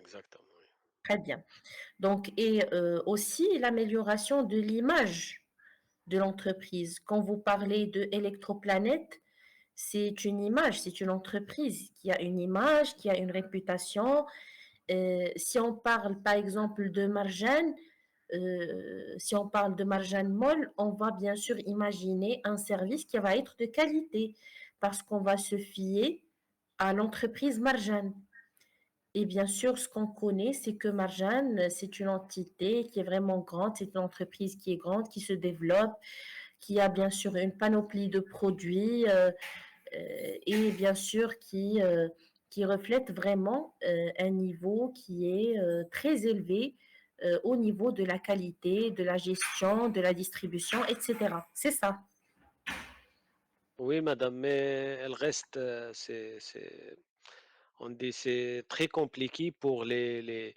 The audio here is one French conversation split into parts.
exactement, oui. Très bien. Donc, et aussi l'amélioration de l'image de l'entreprise. Quand vous parlez de Electroplanète, c'est une image, c'est une entreprise qui a une image, qui a une réputation. Si on parle par exemple de Marjane, si on parle de Marjane Mall, on va bien sûr imaginer un service qui va être de qualité parce qu'on va se fier à l'entreprise Marjane. Et bien sûr, ce qu'on connaît, c'est que Marjane, c'est une entité qui est vraiment grande, c'est une entreprise qui est grande, qui se développe, qui a bien sûr une panoplie de produits et bien sûr qui reflète vraiment un niveau qui est très élevé au niveau de la qualité, de la gestion, de la distribution, etc. C'est ça. Oui, madame, mais elle reste, on dit, c'est très compliqué pour les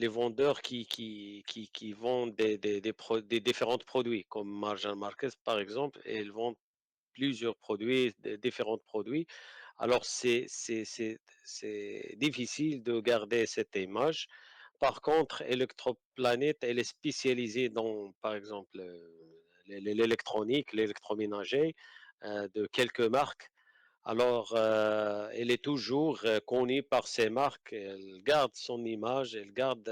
vendeurs qui vendent des différents produits, comme Marjan Marquez, par exemple, et ils vendent plusieurs produits, des différents produits. Alors, c'est difficile de garder cette image. Par contre, Electroplanet, elle est spécialisée dans, par exemple, l'électronique, l'électroménager de quelques marques. Alors, elle est toujours connue par ses marques. Elle garde son image, elle garde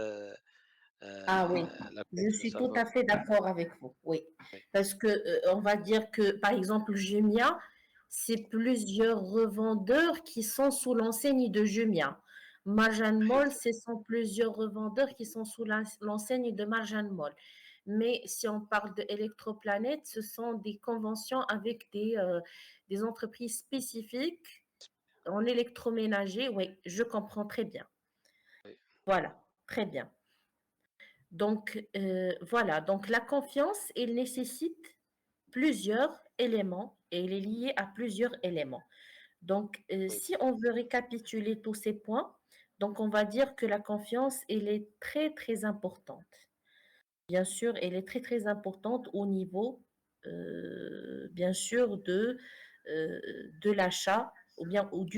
Ah oui, la je suis ça tout va. à fait d'accord avec vous. Oui, Oui, parce que on va dire que par exemple Jumia, c'est plusieurs revendeurs qui sont sous l'enseigne de Jumia. Marjan Mall, ce sont plusieurs revendeurs qui sont sous l'enseigne de Marjan Mall. Mais si on parle de Electroplanet, ce sont des conventions avec des entreprises spécifiques en électroménager. Oui, je comprends très bien. oui, Voilà, très bien. Donc, voilà. Donc, la confiance, elle nécessite plusieurs éléments et elle est liée à plusieurs éléments. Donc, oui, si on veut récapituler tous ces points, donc on va dire que la confiance, elle est très, très importante. Bien sûr, elle est très, très importante au niveau, bien sûr, de l'achat ou bien ou du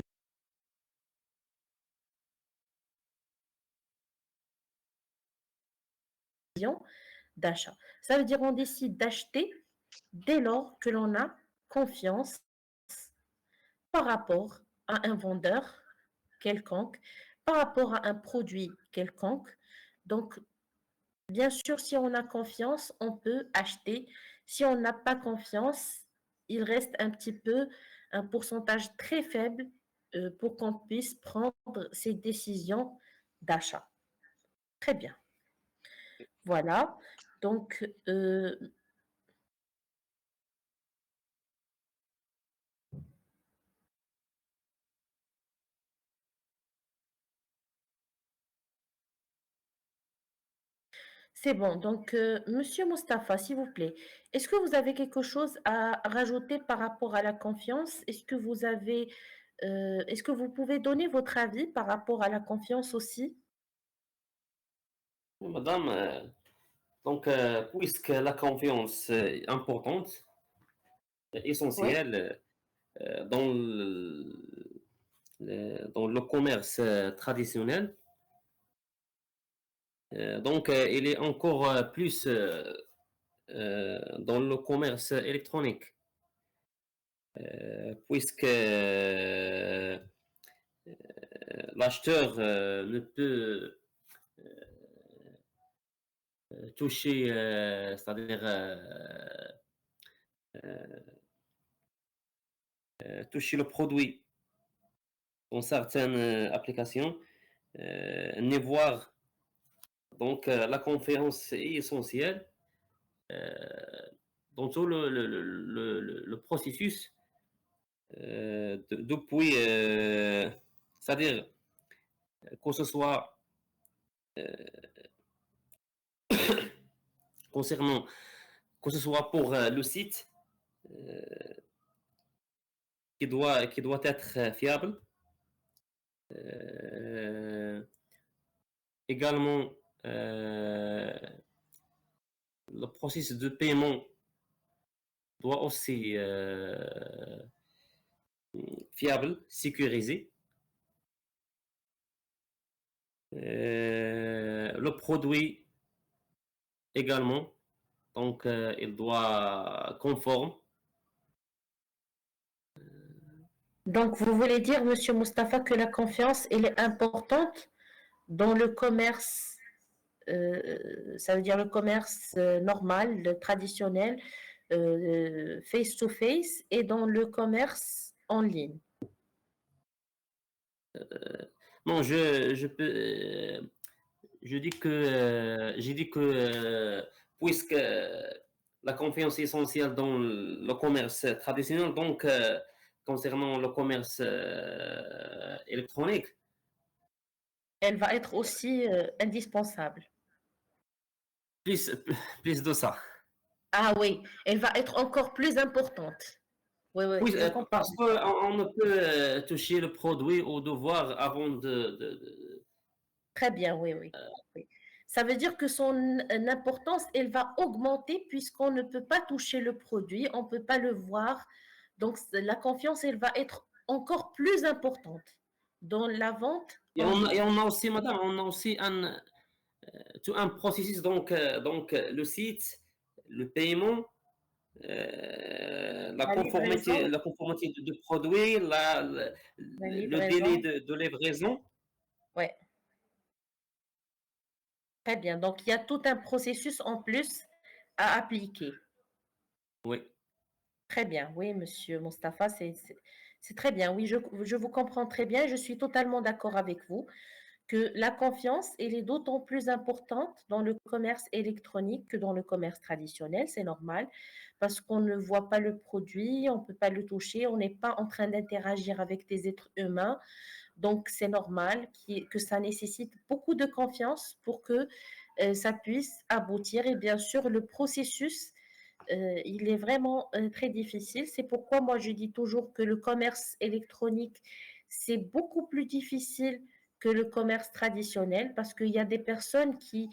d'achat. Ça veut dire on décide d'acheter dès lors que l'on a confiance par rapport à un vendeur quelconque, par rapport à un produit quelconque. Donc, bien sûr, si on a confiance, on peut acheter. Si on n'a pas confiance, il reste un petit peu un pourcentage très faible pour qu'on puisse prendre ces décisions d'achat. Très bien. Voilà. Donc, c'est bon. Donc, Monsieur Mustapha, s'il vous plaît, est-ce que vous avez quelque chose à rajouter par rapport à la confiance? Est-ce que vous pouvez donner votre avis par rapport à la confiance aussi? Madame, puisque la confiance est importante, Oui. essentielle dans le commerce traditionnel, il est encore plus dans le commerce électronique, puisque l'acheteur ne peut toucher, c'est-à-dire toucher le produit dans certaines applications, ni voir. Donc, la confiance est essentielle dans tout le processus depuis, c'est-à-dire que ce soit concernant, que ce soit pour le site qui doit être fiable, euh, également le processus de paiement doit aussi fiable, sécurisé. Le produit également, donc il doit conforme. Donc, vous voulez dire, Monsieur Mustapha, que la confiance, elle est importante dans le commerce, ça veut dire le commerce normal, le traditionnel, face-to-face, et dans le commerce en ligne. Non, je dis que, j'ai dit que puisque la confiance est essentielle dans le commerce traditionnel, donc concernant le commerce électronique, Elle va être aussi indispensable. plus, plus de ça. Ah oui, elle va être encore plus importante. Oui, oui, Oui, je comprends. parce qu'on ne peut toucher le produit au devoir avant Très bien, oui, oui, oui. Ça veut dire que son importance, elle va augmenter puisqu'on ne peut pas toucher le produit, on ne peut pas le voir. Donc, la confiance, elle va être encore plus importante dans la vente en et ligne. on a aussi, madame, on a aussi tout un processus, donc le site, le paiement, La livraison, la conformité de produit, la le délai livraison, de livraison. ouais, très bien. Donc, il y a tout un processus en plus à appliquer. Oui, Très bien, oui, monsieur Mustapha, c'est très bien. Oui, je vous comprends très bien. Je suis totalement d'accord avec vous que la confiance, elle est d'autant plus importante dans le commerce électronique que dans le commerce traditionnel. C'est normal parce qu'on ne voit pas le produit, on ne peut pas le toucher, on n'est pas en train d'interagir avec des êtres humains. Donc, c'est normal que ça nécessite beaucoup de confiance pour que ça puisse aboutir. Et bien sûr, le processus il est vraiment très difficile. C'est pourquoi moi je dis toujours que le commerce électronique, c'est beaucoup plus difficile que le commerce traditionnel parce qu'il y a des personnes qui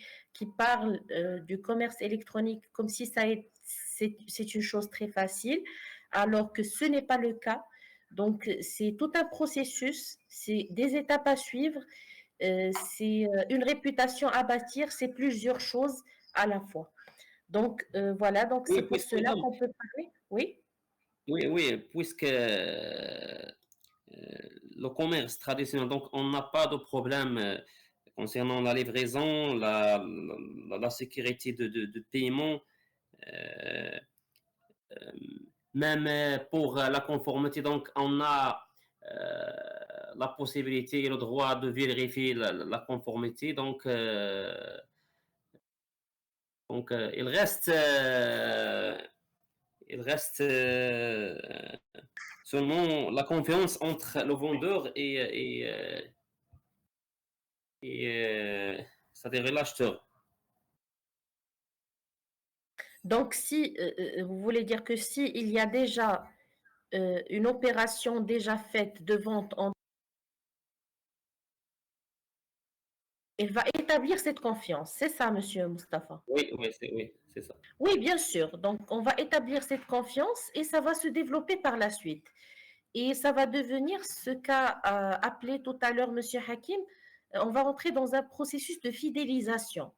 parlent du commerce électronique comme si c'est une chose très facile, alors que ce n'est pas le cas. Donc, c'est tout un processus, c'est des étapes à suivre, c'est une réputation à bâtir, c'est plusieurs choses à la fois. Donc, voilà, donc c'est oui, pour cela madame, qu'on peut parler. Oui, oui, puisque le commerce traditionnel, donc on n'a pas de problème concernant la livraison, la sécurité de paiement, euh, même pour la conformité, donc on a euh, la possibilité et le droit de vérifier la conformité. Donc il reste seulement la confiance entre le vendeur c'est-à-dire l'acheteur. donc si vous voulez dire que si il y a déjà une opération déjà faite de vente, elle va établir cette confiance. C'est ça, Monsieur Mustapha. Oui, c'est ça. Oui, bien sûr. Donc, on va établir cette confiance et ça va se développer par la suite. Et ça va devenir ce qu'a appelé tout à l'heure Monsieur Hakim. On va rentrer dans un processus de fidélisation.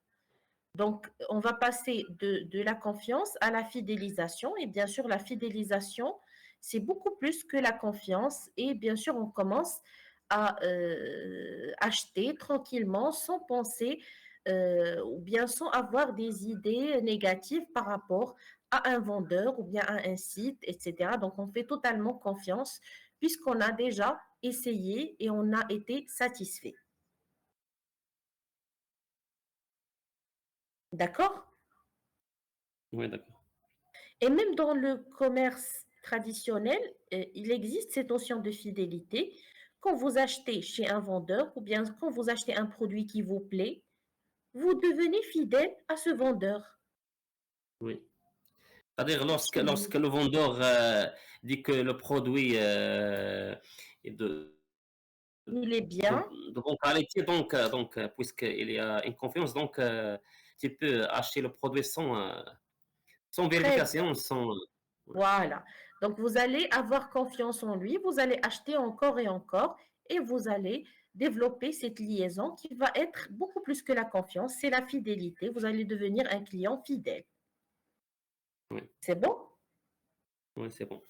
Donc, on va passer de la confiance à la fidélisation. Et bien sûr, la fidélisation, c'est beaucoup plus que la confiance. Et bien sûr, on commence à acheter tranquillement, sans penser ou bien sans avoir des idées négatives par rapport à un vendeur ou bien à un site, etc. Donc, on fait totalement confiance puisqu'on a déjà essayé et on a été satisfait. D'accord? Oui, d'accord. Et même dans le commerce traditionnel, il existe cette notion de fidélité. Quand vous achetez chez un vendeur ou bien quand vous achetez un produit qui vous plaît, vous devenez fidèle à ce vendeur. Oui. C'est-à-dire Si lorsque le vendeur dit que le produit est il est bien, de bonne qualité, donc puisqu'il y a une confiance, donc tu peux acheter le produit sans très bien. vérification, sans... Voilà. Donc, vous allez avoir confiance en lui, vous allez acheter encore et encore et vous allez développer cette liaison qui va être beaucoup plus que la confiance, c'est la fidélité. Vous allez devenir un client fidèle. Oui, C'est bon? oui, c'est bon.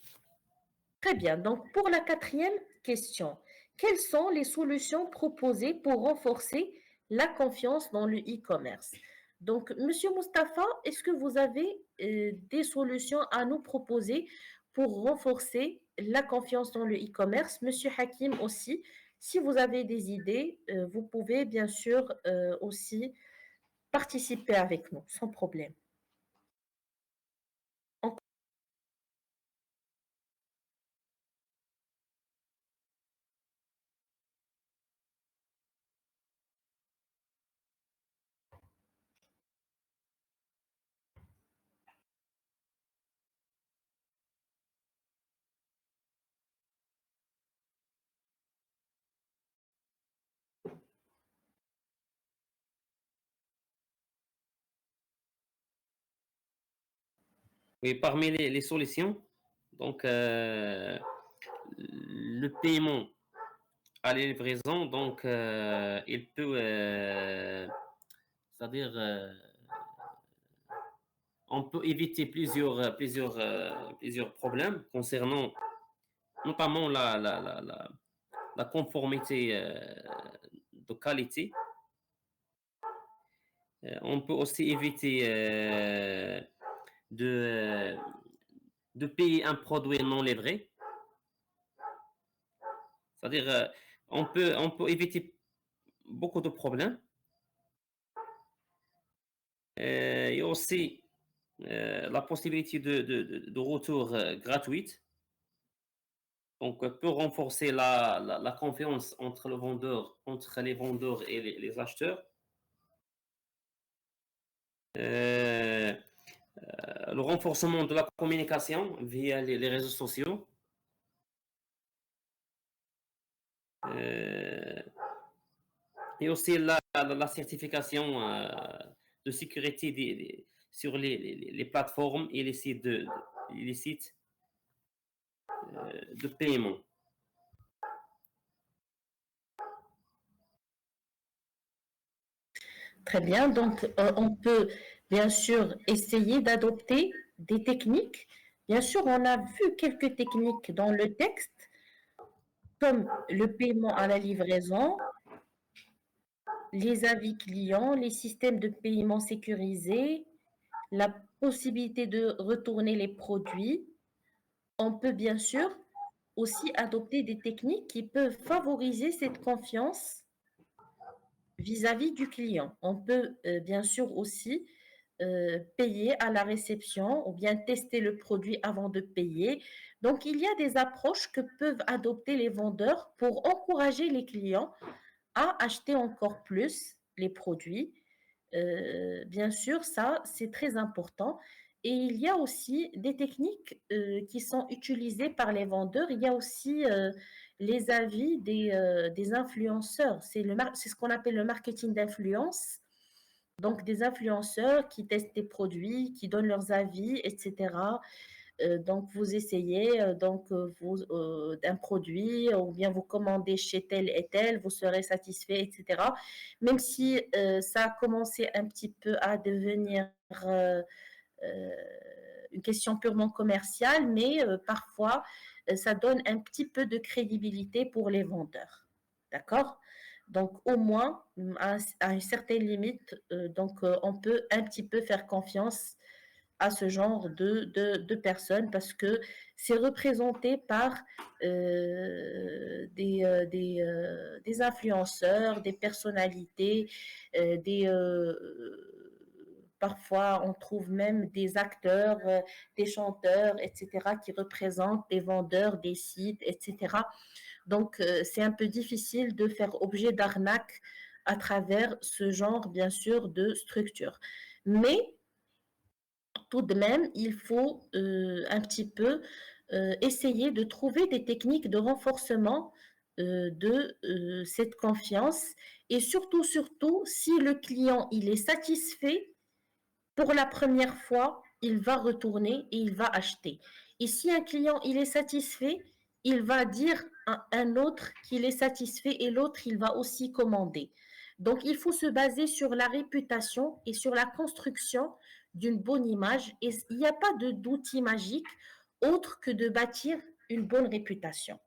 Très bien. Donc, pour la quatrième question, quelles sont les solutions proposées pour renforcer la confiance dans le e-commerce? Donc, Monsieur Mustapha, est-ce que vous avez des solutions à nous proposer pour renforcer la confiance dans le e-commerce? Monsieur Hakim aussi, si vous avez des idées, vous pouvez bien sûr aussi participer avec nous, sans problème. Oui, parmi les solutions, donc le paiement à la livraison, donc il peut, c'est-à-dire, on peut éviter plusieurs problèmes concernant notamment la conformité de qualité. On peut aussi éviter de, de payer un produit non livré. C'est-à-dire, on peut éviter beaucoup de problèmes. Il y a aussi la possibilité de retour gratuite. Donc, peut renforcer la confiance entre les vendeurs et les acheteurs. Euh, le renforcement de la communication via les réseaux sociaux. Et aussi la certification de sécurité sur les plateformes et les sites de paiement. Très bien. Donc, on peut bien sûr essayer d'adopter des techniques. Bien sûr, on a vu quelques techniques dans le texte, comme le paiement à la livraison, les avis clients, les systèmes de paiement sécurisés, la possibilité de retourner les produits. On peut bien sûr aussi adopter des techniques qui peuvent favoriser cette confiance vis-à-vis du client. On peut bien sûr aussi payer à la réception ou bien tester le produit avant de payer. Donc, il y a des approches que peuvent adopter les vendeurs pour encourager les clients à acheter encore plus les produits. Bien sûr, ça, c'est très important. Et il y a aussi des techniques qui sont utilisées par les vendeurs. Il y a aussi les avis des influenceurs. C'est ce qu'on appelle le marketing d'influence. Donc, des influenceurs qui testent des produits, qui donnent leurs avis, etc. Donc, vous essayez d'un produit ou bien vous commandez chez tel et tel, vous serez satisfait, etc. Même si ça a commencé un petit peu à devenir une question purement commerciale, mais parfois, ça donne un petit peu de crédibilité pour les vendeurs. D'accord? Donc, au moins, à une certaine limite, on peut un petit peu faire confiance à ce genre de personnes parce que c'est représenté par des influenceurs, des personnalités, parfois on trouve même des acteurs, des chanteurs, etc., qui représentent des vendeurs, des sites, etc. Donc, c'est un peu difficile de faire objet d'arnaque à travers ce genre, bien sûr, de structure. Mais tout de même, il faut un petit peu essayer de trouver des techniques de renforcement de cette confiance et surtout, si le client il est satisfait pour la première fois, il va retourner et il va acheter. Et si un client il est satisfait, il va dire un autre qui est satisfait et l'autre, il va aussi commander. Donc, il faut se baser sur la réputation et sur la construction d'une bonne image. Et il n'y a pas d'outil magique autre que de bâtir une bonne réputation.